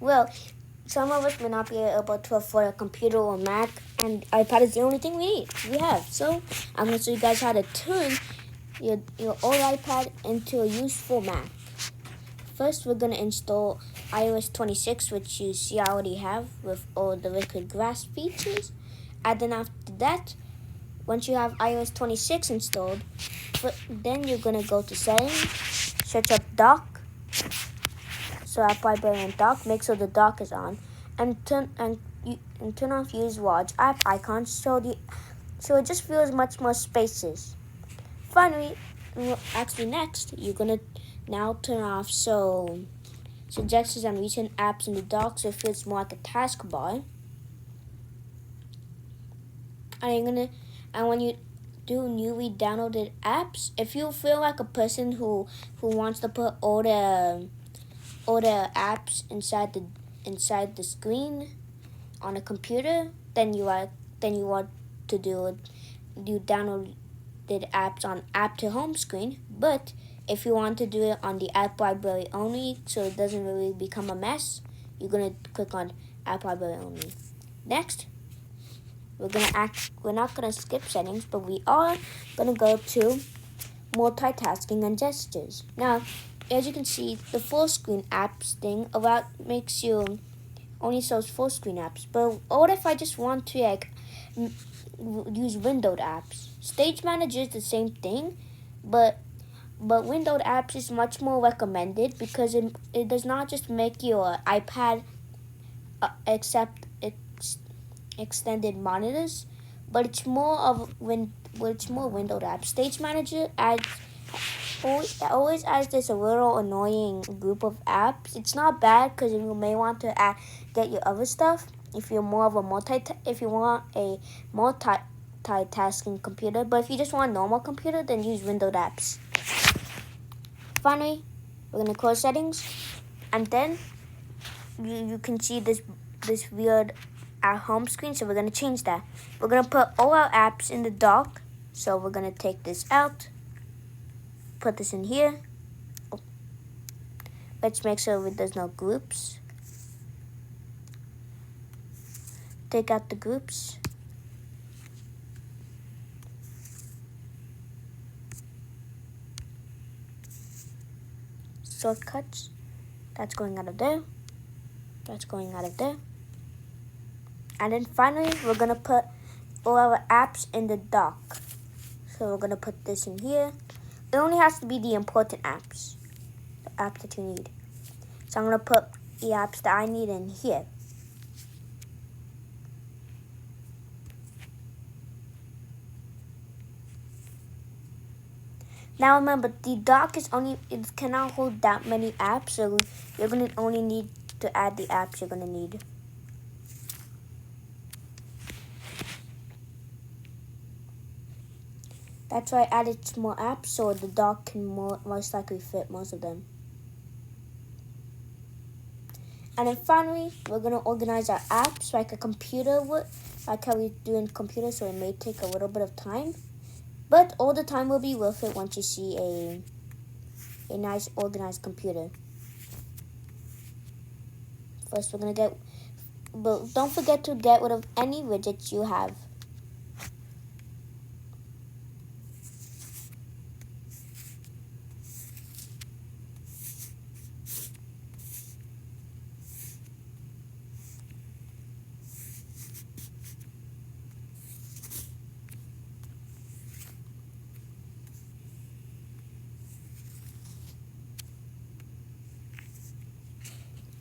Well, some of us may not be able to afford a computer or Mac, and iPad is the only thing we have. So I'm going to show you guys how to turn your old iPad into a useful Mac. First, we're going to install iOS 26, which you see I already have with all the liquid glass features. And then after that, once you have iOS 26 installed, then you're going to go to settings, search up dock. So Apple iPad and dock, make sure the dock is on, and turn off use large app icons so it just feels much more spacious. Finally, next you're gonna now turn off suggestions and recent apps in the dock so it feels more like a taskbar. And when you do newly downloaded apps, if you feel like a person who wants to put all the apps inside the screen on a computer, then you want to do downloaded apps on app to home screen. But if you want to do it on the app library only, so it doesn't really become a mess, you're gonna click on app library only. Next, we're not gonna skip settings, but we are gonna go to multitasking and gestures. Now, as you can see, the full screen apps thing makes you only shows full screen apps. But what if I just want to use windowed apps? Stage Manager is the same thing, but windowed apps is much more recommended because it does not just make your iPad accept extended monitors, but it's more windowed apps. Stage Manager always adds this a little annoying group of apps. It's not bad because you may want to get your other stuff if you're more of a multitasking computer. But if you just want a normal computer, then use windowed apps. Finally, we're gonna close settings, and then you can see this weird home screen. So we're gonna change that. We're gonna put all our apps in the dock. So we're gonna take this out. Put this in here. Let's make sure there's no groups. Take out the groups. Shortcuts. That's going out of there. That's going out of there. And then finally, we're gonna put all our apps in the dock. So we're gonna put this in here. It only has to be the important apps, the apps that you need. So I'm going to put the apps that I need in here. Now remember, the dock it cannot hold that many apps, so you're going to only need to add the apps you're going to need. That's why I added some more apps, so the dock can most likely fit most of them. And then finally, we're going to organize our apps like a computer would, like how we do in computers, so it may take a little bit of time. But all the time will be worth it once you see a nice organized computer. First, we're going to but don't forget to get rid of any widgets you have.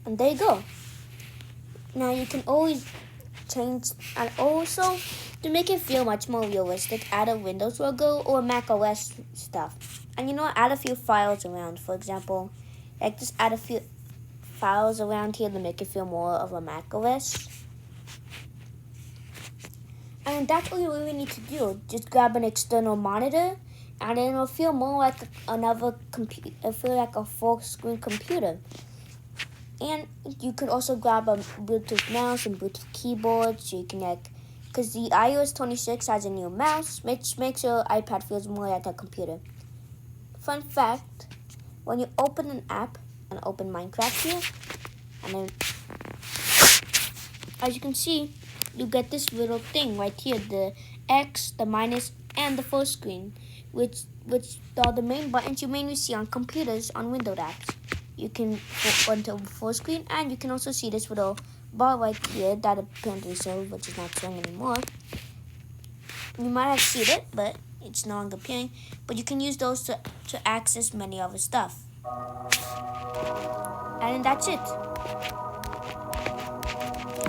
And there you go. Now you can always change, and also to make it feel much more realistic, add a Windows logo or Mac OS stuff. And add a few files around. For example, just add a few files around here to make it feel more of a Mac OS. And that's all you really need to do. Just grab an external monitor, and then it'll feel more like another computer. It'll feel like a full screen computer. And you could also grab a Bluetooth mouse and Bluetooth keyboard, so you can because the iOS 26 has a new mouse, which makes your iPad feels more like a computer. Fun fact, when you open an app and open Minecraft here, and then as you can see, you get this little thing right here, the X, the minus, and the full screen, which are the main buttons you mainly see on computers on Windows apps. You can go into full screen, and you can also see this little bar right here that apparently showed, which is not showing anymore. You might have seen it, but it's no longer appearing. But you can use those to access many other stuff. And that's it.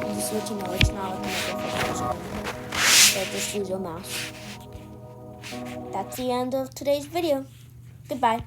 And just let you know, it's not like so just use your mouse. That's the end of today's video. Goodbye.